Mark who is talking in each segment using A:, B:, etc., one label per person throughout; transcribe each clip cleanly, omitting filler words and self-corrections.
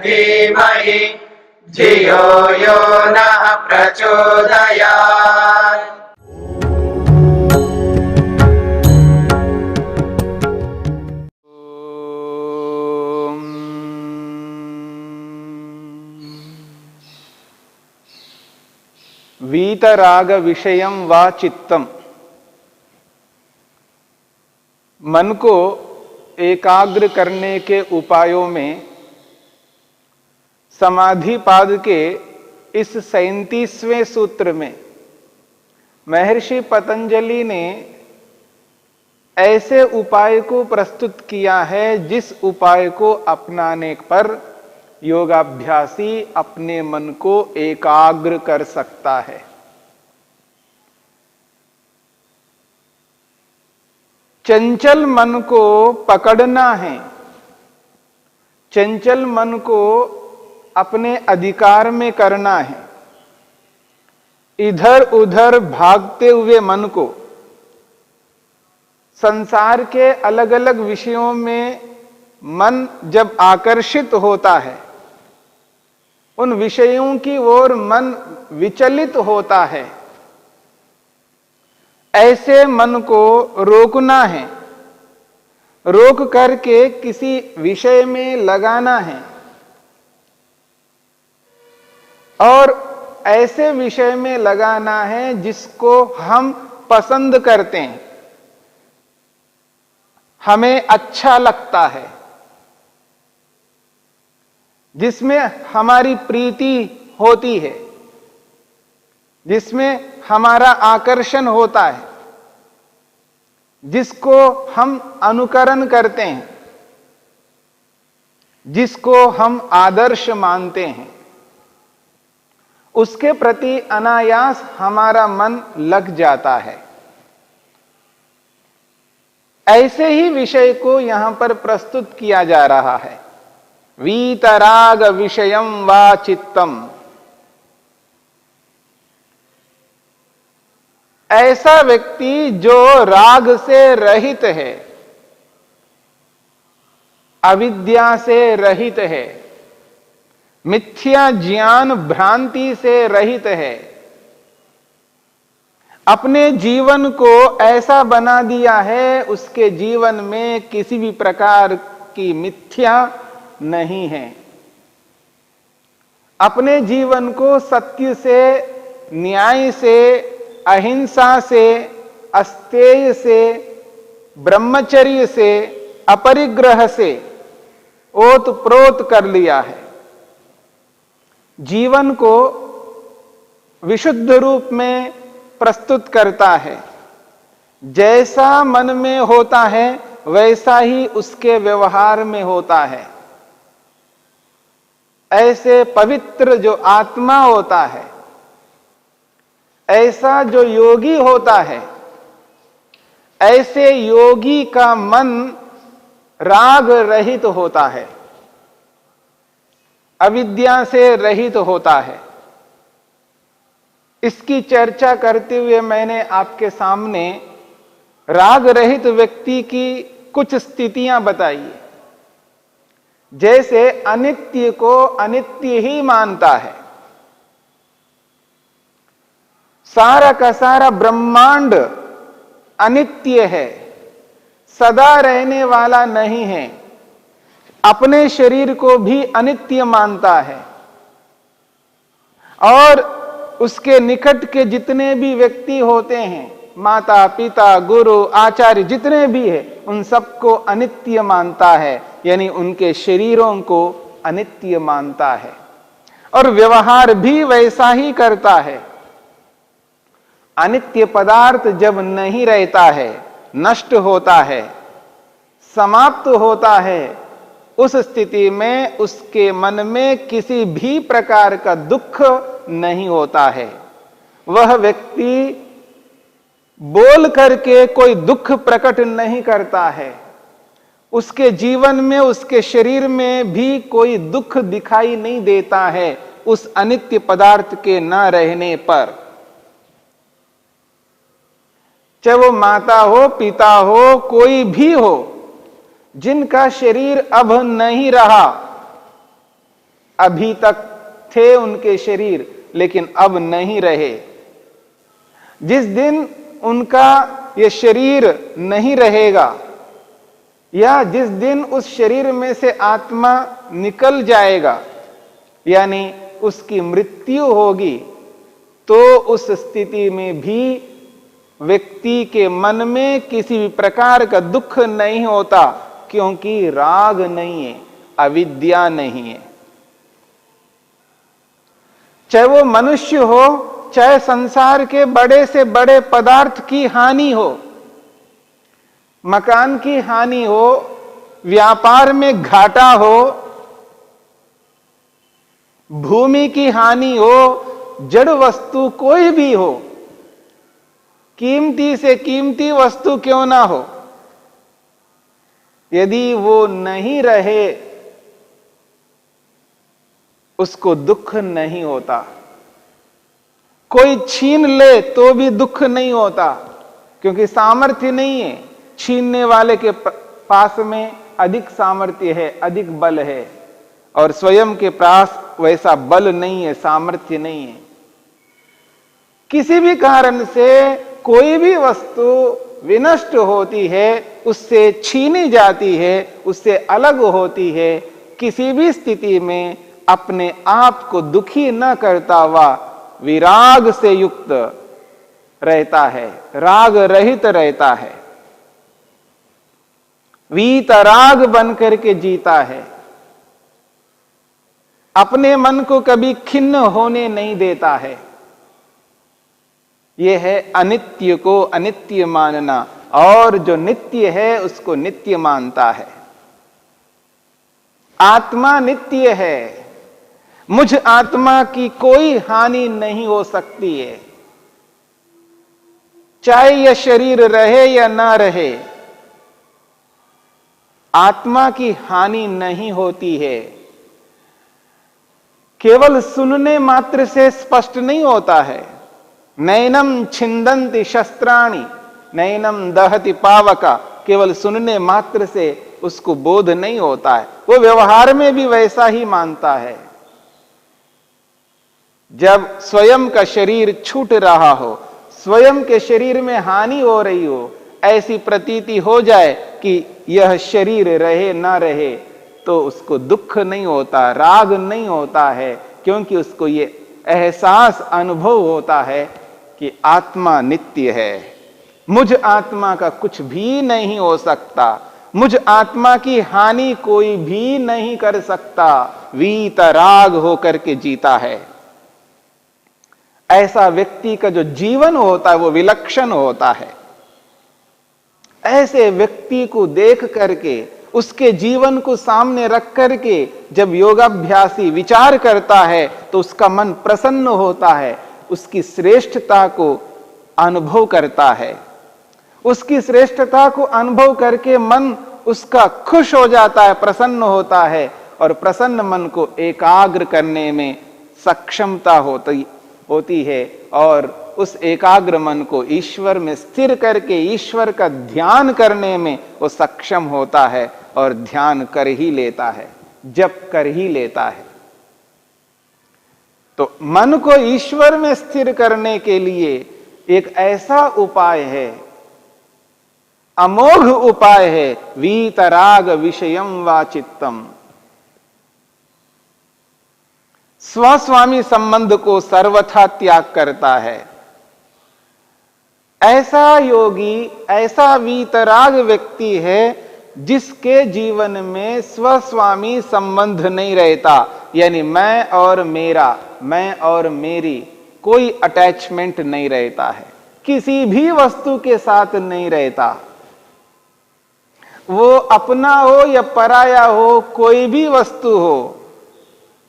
A: धीमहि धियो यो नः प्रचोदयात्।
B: वीतराग विषयम वा चित्तम। मन को एकाग्र करने के उपायों में समाधि पाद के इस 37वें सूत्र में महर्षि पतंजलि ने ऐसे उपाय को प्रस्तुत किया है जिस उपाय को अपनाने पर योगाभ्यासी अपने मन को एकाग्र कर सकता है। चंचल मन को पकड़ना है, चंचल मन को अपने अधिकार में करना है। इधर उधर भागते हुए मन को, संसार के अलग अलग विषयों में मन जब आकर्षित होता है, उन विषयों की ओर मन विचलित होता है, ऐसे मन को रोकना है, रोक करके किसी विषय में लगाना है और ऐसे विषय में लगाना है जिसको हम पसंद करते हैं, हमें अच्छा लगता है, जिसमें हमारी प्रीति होती है, जिसमें हमारा आकर्षण होता है, जिसको हम अनुकरण करते हैं, जिसको हम आदर्श मानते हैं, उसके प्रति अनायास हमारा मन लग जाता है। ऐसे ही विषय को यहां पर प्रस्तुत किया जा रहा है। वीतराग विषयम वा चित्तम। ऐसा व्यक्ति जो राग से रहित है, अविद्या से रहित है, मिथ्या ज्ञान भ्रांति से रहित है, अपने जीवन को ऐसा बना दिया है उसके जीवन में किसी भी प्रकार की मिथ्या नहीं है, अपने जीवन को सत्य से, न्याय से, अहिंसा से, अस्तेय से, ब्रह्मचर्य से, अपरिग्रह से ओतप्रोत कर लिया है। जीवन को विशुद्ध रूप में प्रस्तुत करता है। जैसा मन में होता है वैसा ही उसके व्यवहार में होता है। ऐसे पवित्र जो आत्मा होता है, ऐसा जो योगी होता है, ऐसे योगी का मन राग रहित होता है, अविद्या से रहित होता है। इसकी चर्चा करते हुए मैंने आपके सामने राग रहित व्यक्ति की कुछ स्थितियां बताई। जैसे अनित्य को अनित्य ही मानता है, सारा का सारा ब्रह्मांड अनित्य है, सदा रहने वाला नहीं है, अपने शरीर को भी अनित्य मानता है और उसके निकट के जितने भी व्यक्ति होते हैं, माता पिता गुरु आचार्य जितने भी हैं, उन सबको अनित्य मानता है, यानी उनके शरीरों को अनित्य मानता है और व्यवहार भी वैसा ही करता है। अनित्य पदार्थ जब नहीं रहता है, नष्ट होता है, समाप्त होता है, उस स्थिति में उसके मन में किसी भी प्रकार का दुख नहीं होता है। वह व्यक्ति बोल करके कोई दुख प्रकट नहीं करता है, उसके जीवन में, उसके शरीर में भी कोई दुख दिखाई नहीं देता है उस अनित्य पदार्थ के न रहने पर। चाहे वो माता हो, पिता हो, कोई भी हो, जिनका शरीर अब नहीं रहा, अभी तक थे उनके शरीर, लेकिन अब नहीं रहे। जिस दिन उनका ये शरीर नहीं रहेगा, या जिस दिन उस शरीर में से आत्मा निकल जाएगा, यानी उसकी मृत्यु होगी, तो उस स्थिति में भी व्यक्ति के मन में किसी भी प्रकार का दुख नहीं होता, क्योंकि राग नहीं है, अविद्या नहीं है। चाहे वो मनुष्य हो, चाहे संसार के बड़े से बड़े पदार्थ की हानि हो, मकान की हानि हो, व्यापार में घाटा हो, भूमि की हानि हो, जड़ वस्तु कोई भी हो, कीमती से कीमती वस्तु क्यों ना हो, यदि वो नहीं रहे, उसको दुख नहीं होता। कोई छीन ले तो भी दुख नहीं होता, क्योंकि सामर्थ्य नहीं है। छीनने वाले के पास में अधिक सामर्थ्य है, अधिक बल है, और स्वयं के पास वैसा बल नहीं है, सामर्थ्य नहीं है। किसी भी कारण से कोई भी वस्तु विनष्ट होती है, उससे छीनी जाती है, उससे अलग होती है, किसी भी स्थिति में अपने आप को दुखी न करता हुआ विराग से युक्त रहता है, राग रहित रहता है, वीतराग बन करके जीता है, अपने मन को कभी खिन्न होने नहीं देता है। यह है अनित्य को अनित्य मानना, और जो नित्य है उसको नित्य मानता है। आत्मा नित्य है, मुझ आत्मा की कोई हानि नहीं हो सकती है, चाहे यह शरीर रहे या ना रहे, आत्मा की हानि नहीं होती है। केवल सुनने मात्र से स्पष्ट नहीं होता है। नैनम छिंदंति शस्त्राणि नैनम दहति पावका, केवल सुनने मात्र से उसको बोध नहीं होता है, वो व्यवहार में भी वैसा ही मानता है। जब स्वयं का शरीर छूट रहा हो, स्वयं के शरीर में हानि हो रही हो, ऐसी प्रतीति हो जाए कि यह शरीर रहे ना रहे, तो उसको दुख नहीं होता, राग नहीं होता है, क्योंकि उसको ये एहसास अनुभव होता है कि आत्मा नित्य है। मुझ आत्मा का कुछ भी नहीं हो सकता, मुझ आत्मा की हानि कोई भी नहीं कर सकता, वीतराग होकर के जीता है। ऐसा व्यक्ति का जो जीवन होता है वो विलक्षण होता है। ऐसे व्यक्ति को देख करके, उसके जीवन को सामने रख करके जब योगाभ्यासी विचार करता है, तो उसका मन प्रसन्न होता है, उसकी श्रेष्ठता को अनुभव करता है। उसकी श्रेष्ठता को अनुभव करके मन उसका खुश हो जाता है, प्रसन्न होता है, और प्रसन्न मन को एकाग्र करने में सक्षमता होती है, और उस एकाग्र मन को ईश्वर में स्थिर करके ईश्वर का ध्यान करने में वो सक्षम होता है, और ध्यान कर ही लेता है, जप कर ही लेता है। तो मन को ईश्वर में स्थिर करने के लिए एक ऐसा उपाय है, अमोघ उपाय है, वीतराग विषयम वा चित्तम। स्वस्वामी संबंध को सर्वथा त्याग करता है। ऐसा योगी, ऐसा वीतराग व्यक्ति है जिसके जीवन में स्वस्वामी संबंध नहीं रहता, यानी मैं और मेरा, मैं और मेरी, कोई अटैचमेंट नहीं रहता है, किसी भी वस्तु के साथ नहीं रहता। वो अपना हो या पराया हो, कोई भी वस्तु हो,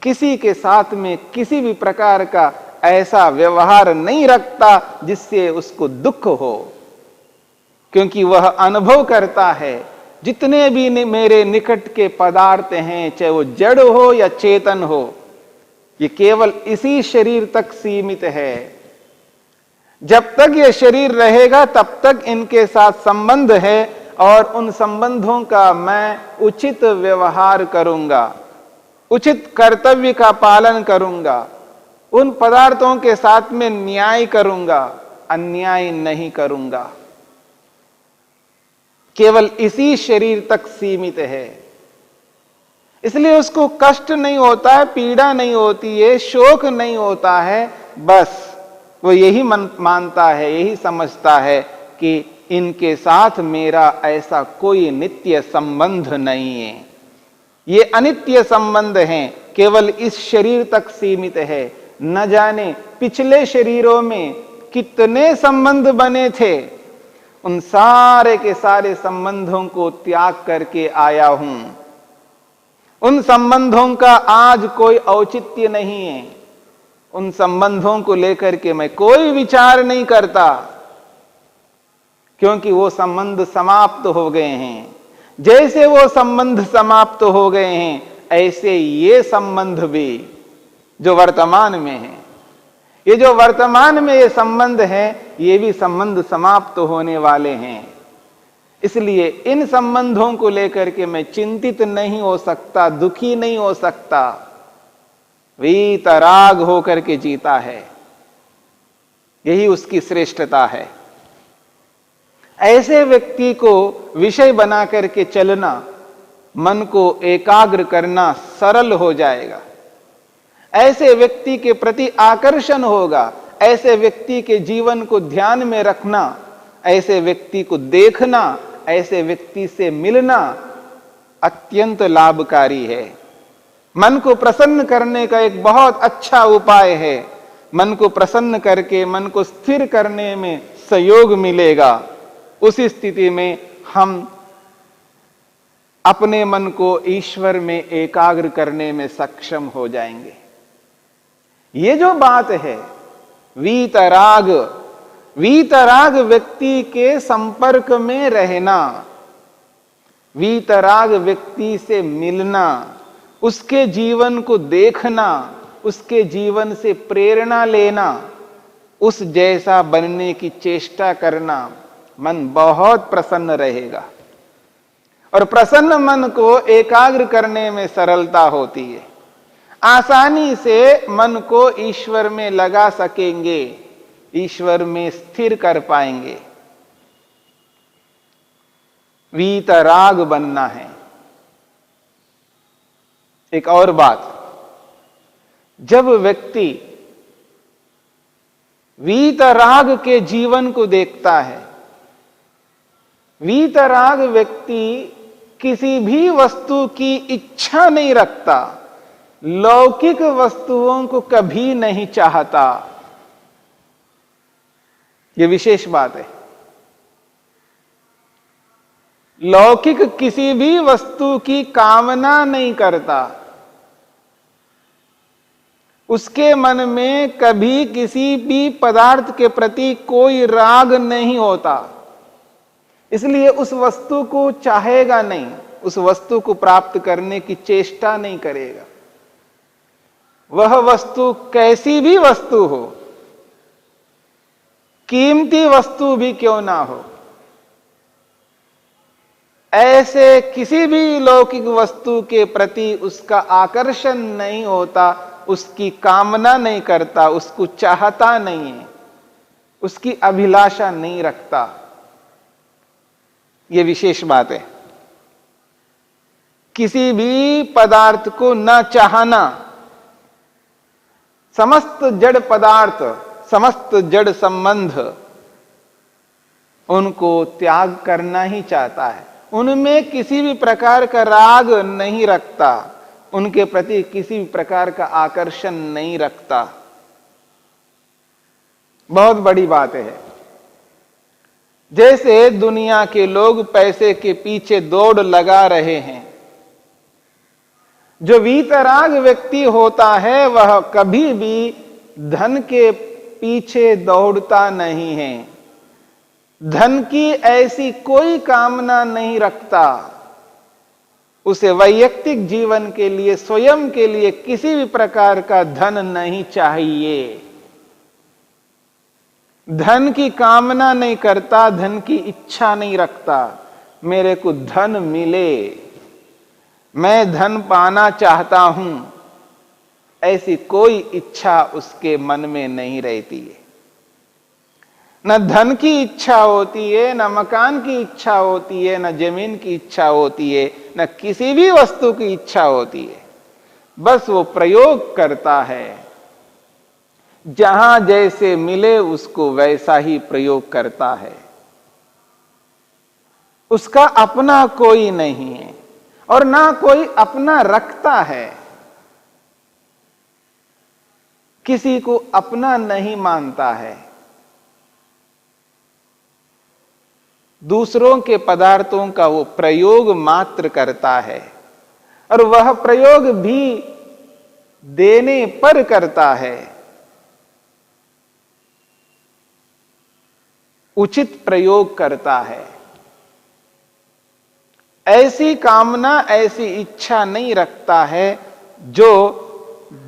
B: किसी के साथ में किसी भी प्रकार का ऐसा व्यवहार नहीं रखता जिससे उसको दुख हो, क्योंकि वह अनुभव करता है जितने भी मेरे निकट के पदार्थ हैं, चाहे वो जड़ हो या चेतन हो, ये केवल इसी शरीर तक सीमित है। जब तक ये शरीर रहेगा तब तक इनके साथ संबंध है, और उन संबंधों का मैं उचित व्यवहार करूंगा। उचित कर्तव्य का पालन करूंगा, उन पदार्थों के साथ में न्याय करूंगा, अन्याय नहीं करूंगा। केवल इसी शरीर तक सीमित है, इसलिए उसको कष्ट नहीं होता है, पीड़ा नहीं होती है, शोक नहीं होता है। बस वो यही मानता है, यही समझता है कि इनके साथ मेरा ऐसा कोई नित्य संबंध नहीं है, ये अनित्य संबंध हैं, केवल इस शरीर तक सीमित है। न जाने पिछले शरीरों में कितने संबंध बने थे, उन सारे के सारे संबंधों को त्याग करके आया हूं। उन संबंधों का आज कोई औचित्य नहीं है, उन संबंधों को लेकर के मैं कोई विचार नहीं करता, क्योंकि वो संबंध समाप्त हो गए हैं। जैसे वो संबंध समाप्त हो गए हैं, ऐसे ये संबंध भी जो वर्तमान में है, ये जो वर्तमान में ये संबंध है, ये भी संबंध समाप्त होने वाले हैं। इसलिए इन संबंधों को लेकर के मैं चिंतित नहीं हो सकता, दुखी नहीं हो सकता, वीतराग होकर के जीता है। यही उसकी श्रेष्ठता है। ऐसे व्यक्ति को विषय बना करके चलना, मन को एकाग्र करना सरल हो जाएगा। ऐसे व्यक्ति के प्रति आकर्षण होगा, ऐसे व्यक्ति के जीवन को ध्यान में रखना, ऐसे व्यक्ति को देखना, ऐसे व्यक्ति से मिलना अत्यंत लाभकारी है। मन को प्रसन्न करने का एक बहुत अच्छा उपाय है। मन को प्रसन्न करके मन को स्थिर करने में सहयोग मिलेगा। उस स्थिति में हम अपने मन को ईश्वर में एकाग्र करने में सक्षम हो जाएंगे। ये जो बात है वीतराग, वीतराग व्यक्ति के संपर्क में रहना, वीतराग व्यक्ति से मिलना, उसके जीवन को देखना, उसके जीवन से प्रेरणा लेना, उस जैसा बनने की चेष्टा करना, मन बहुत प्रसन्न रहेगा। और प्रसन्न मन को एकाग्र करने में सरलता होती है। आसानी से मन को ईश्वर में लगा सकेंगे, ईश्वर में स्थिर कर पाएंगे। वीतराग बनना है। एक और बात, जब व्यक्ति वीतराग के जीवन को देखता है, वीतराग व्यक्ति किसी भी वस्तु की इच्छा नहीं रखता, लौकिक वस्तुओं को कभी नहीं चाहता। यह विशेष बात है। लौकिक किसी भी वस्तु की कामना नहीं करता, उसके मन में कभी किसी भी पदार्थ के प्रति कोई राग नहीं होता, इसलिए उस वस्तु को चाहेगा नहीं, उस वस्तु को प्राप्त करने की चेष्टा नहीं करेगा। वह वस्तु कैसी भी वस्तु हो, कीमती वस्तु भी क्यों ना हो, ऐसे किसी भी लौकिक वस्तु के प्रति उसका आकर्षण नहीं होता, उसकी कामना नहीं करता, उसको चाहता नहीं है, उसकी अभिलाषा नहीं रखता। यह विशेष बात है। किसी भी पदार्थ को न चाहना, समस्त जड़ पदार्थ, समस्त जड़ संबंध, उनको त्याग करना ही चाहता है। उनमें किसी भी प्रकार का राग नहीं रखता, उनके प्रति किसी भी प्रकार का आकर्षण नहीं रखता। बहुत बड़ी बात है। जैसे दुनिया के लोग पैसे के पीछे दौड़ लगा रहे हैं, जो वीतराग व्यक्ति होता है वह कभी भी धन के पीछे दौड़ता नहीं है, धन की ऐसी कोई कामना नहीं रखता। उसे वैयक्तिक जीवन के लिए, स्वयं के लिए किसी भी प्रकार का धन नहीं चाहिए, धन की कामना नहीं करता, धन की इच्छा नहीं रखता। मेरे को धन मिले, मैं धन पाना चाहता हूं, ऐसी कोई इच्छा उसके मन में नहीं रहती है। न धन की इच्छा होती है, न मकान की इच्छा होती है, न जमीन की इच्छा होती है, न किसी भी वस्तु की इच्छा होती है। बस वो प्रयोग करता है, जहां जैसे मिले उसको वैसा ही प्रयोग करता है। उसका अपना कोई नहीं है और ना कोई अपना रखता है। किसी को अपना नहीं मानता है। दूसरों के पदार्थों का वो प्रयोग मात्र करता है और वह प्रयोग भी देने पर करता है। उचित प्रयोग करता है। ऐसी कामना, ऐसी इच्छा नहीं रखता है जो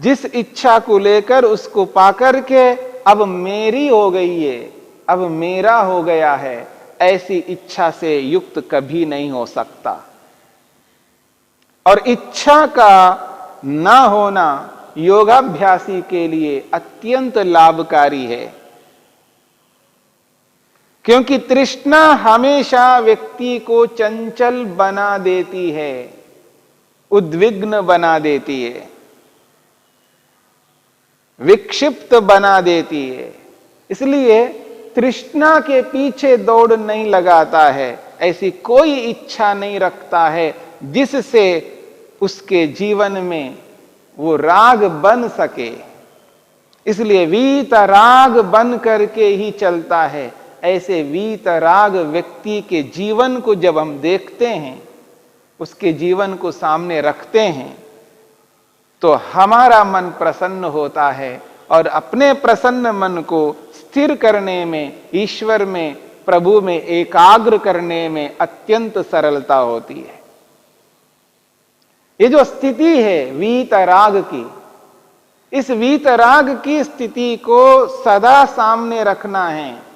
B: जिस इच्छा को लेकर उसको पाकर के अब मेरी हो गई है, अब मेरा हो गया है, ऐसी इच्छा से युक्त कभी नहीं हो सकता। और इच्छा का ना होना योगाभ्यासी के लिए अत्यंत लाभकारी है, क्योंकि तृष्णा हमेशा व्यक्ति को चंचल बना देती है, उद्विग्न बना देती है, विक्षिप्त बना देती है। इसलिए तृष्णा के पीछे दौड़ नहीं लगाता है, ऐसी कोई इच्छा नहीं रखता है जिससे उसके जीवन में वो राग बन सके। इसलिए वीतराग बन करके ही चलता है। ऐसे वीतराग व्यक्ति के जीवन को जब हम देखते हैं, उसके जीवन को सामने रखते हैं, तो हमारा मन प्रसन्न होता है और अपने प्रसन्न मन को स्थिर करने में, ईश्वर में, प्रभु में एकाग्र करने में अत्यंत सरलता होती है। ये जो स्थिति है वीतराग की, इस वीतराग की स्थिति को सदा सामने रखना है।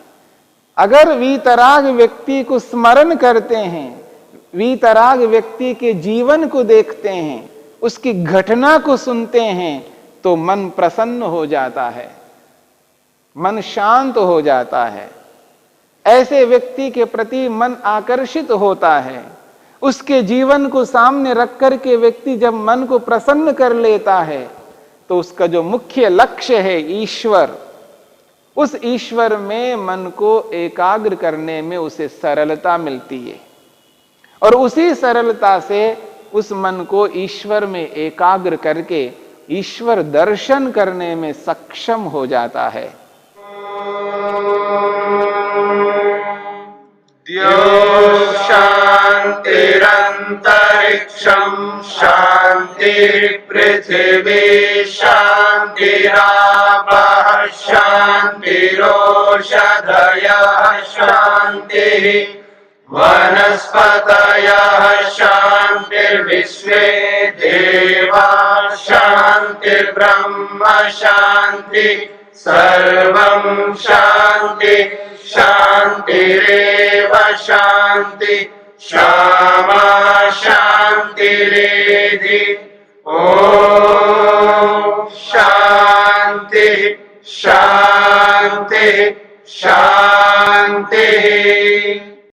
B: अगर वीतराग व्यक्ति को स्मरण करते हैं, वीतराग व्यक्ति के जीवन को देखते हैं, उसकी घटना को सुनते हैं, तो मन प्रसन्न हो जाता है, मन शांत हो जाता है। ऐसे व्यक्ति के प्रति मन आकर्षित होता है। उसके जीवन को सामने रख करके व्यक्ति जब मन को प्रसन्न कर लेता है, तो उसका जो मुख्य लक्ष्य है ईश्वर, उस ईश्वर में मन को एकाग्र करने में उसे सरलता मिलती है और उसी सरलता से उस मन को ईश्वर में एकाग्र करके ईश्वर दर्शन करने में सक्षम हो जाता है।
A: द्यौः शान्तिरन्तरिक्षं शान्तिः पृथिवी शान्तिरापः शान्तिरोषधयः शान्तिः वनस्पतयः शान्तिर्विश्वे देवाः शान्तिर्ब्रह्म शान्तिः सर्वं शान्ति शान्तिरेव शान्ति क्षमा शान्तिरेधि ॐ शान्ति शान्ति शान्तिः।